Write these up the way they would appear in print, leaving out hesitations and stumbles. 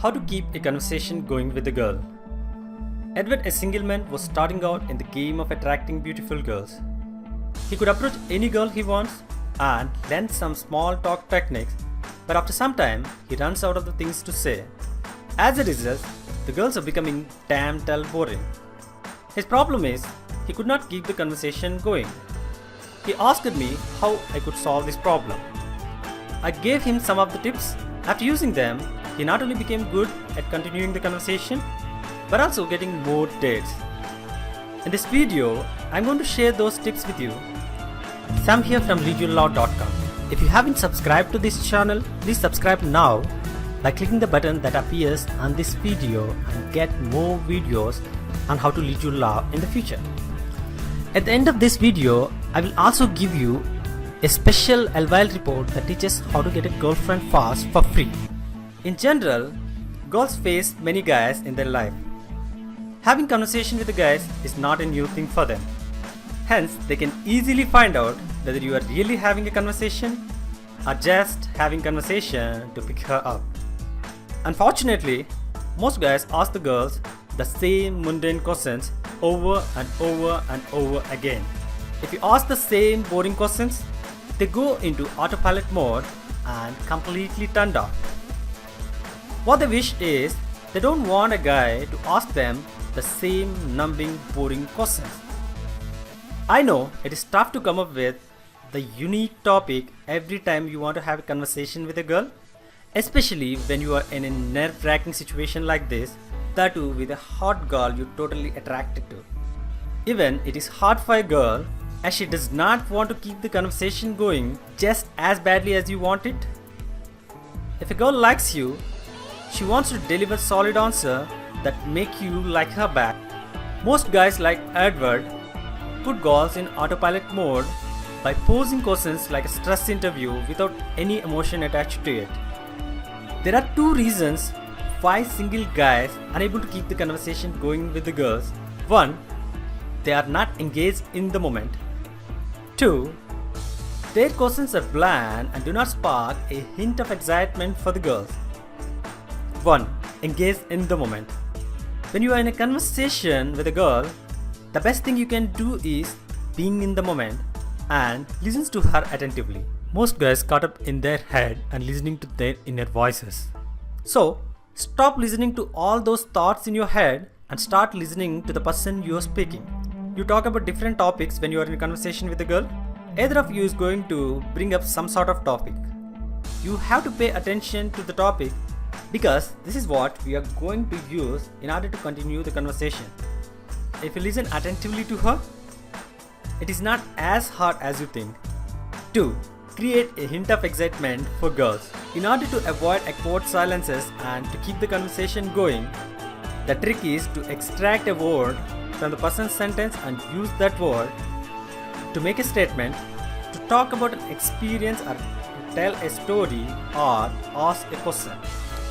How to keep a conversation going with a girl. Edward, a single man, was starting out in the game of attracting beautiful girls. He could approach any girl he wants and learn some small talk techniques, but after some time, he runs out of the things to say. As a result, the girls are becoming damn dull boring. His problem is, he could not keep the conversation going. He asked me how I could solve this problem. I gave him some of the tips. After using them, he not only became good at continuing the conversation, but also getting more dates. In this video, I'm going to share those tips with you. Sam here from LeadYourLove.com. If you haven't subscribed to this channel, please subscribe now by clicking the button that appears on this video and get more videos on how to lead your love in the future. At the end of this video, I will also give you a special LVL report that teaches how to get a girlfriend fast for free. In general, girls face many guys in their life. Having conversation with the guys is not a new thing for them. Hence, they can easily find out whether you are really having a conversation or just having conversation to pick her up. Unfortunately, most guys ask the girls the same mundane questions over and over and over again. If you ask the same boring questions, they go into autopilot mode and completely turned off. What they wish is, they don't want a guy to ask them the same numbing, boring questions. I know it is tough to come up with the unique topic every time you want to have a conversation with a girl, especially when you are in a nerve-wracking situation like this, that too with a hot girl you're totally attracted to. Even it is hard for a girl, as she does not want to keep the conversation going just as badly as you want it. If a girl likes you, she wants to deliver solid answer that make you like her back. Most guys like Edward put girls in autopilot mode by posing questions like a stress interview without any emotion attached to it. There are two reasons why single guys are unable to keep the conversation going with the girls. One, they are not engaged in the moment. Two, their questions are bland and do not spark a hint of excitement for the girls. 1. Engage in the moment. When you are in a conversation with a girl, the best thing you can do is being in the moment and listen to her attentively. Most guys caught up in their head and listening to their inner voices. So, stop listening to all those thoughts in your head and start listening to the person you are speaking. You talk about different topics when you are in a conversation with a girl. Either of you is going to bring up some sort of topic. You have to pay attention to the topic because this is what we are going to use in order to continue the conversation. If you listen attentively to her, it is not as hard as you think. 2. Create a hint of excitement for girls. In order to avoid awkward silences and to keep the conversation going, the trick is to extract a word from the person's sentence and use that word to make a statement, to talk about an experience or to tell a story or ask a question.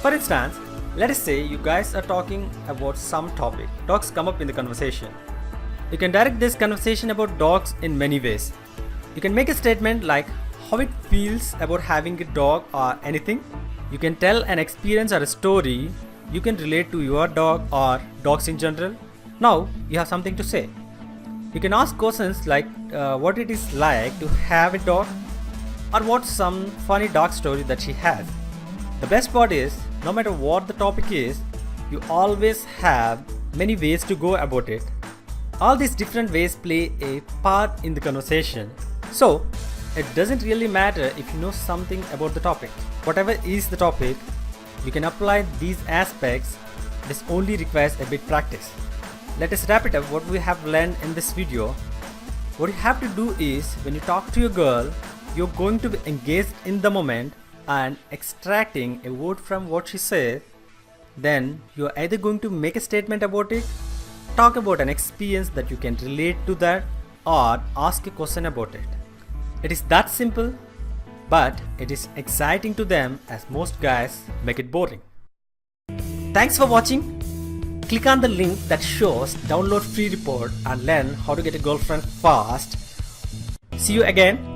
For instance, let us say you guys are talking about some topic. Dogs come up in the conversation. You can direct this conversation about dogs in many ways. You can make a statement like how it feels about having a dog or anything. You can tell an experience or a story you can relate to your dog or dogs in general. Now you have something to say. You can ask questions like what it is like to have a dog or what's some funny dog story that she has. The best part is, no matter what the topic is, you always have many ways to go about it. All these different ways play a part in the conversation. So, it doesn't really matter if you know something about the topic. Whatever is the topic, you can apply these aspects. This only requires a bit practice. Let us wrap it up what we have learned in this video. What you have to do is, when you talk to your girl, you're going to be engaged in the moment and extracting a word from what she says. Then you're either going to make a statement about it, talk about an experience that you can relate to that, or ask a question about it. It is that simple, but it is exciting to them as most guys make it boring. Thanks for watching. Click on the link that shows download free report and learn how to get a girlfriend fast. See you again.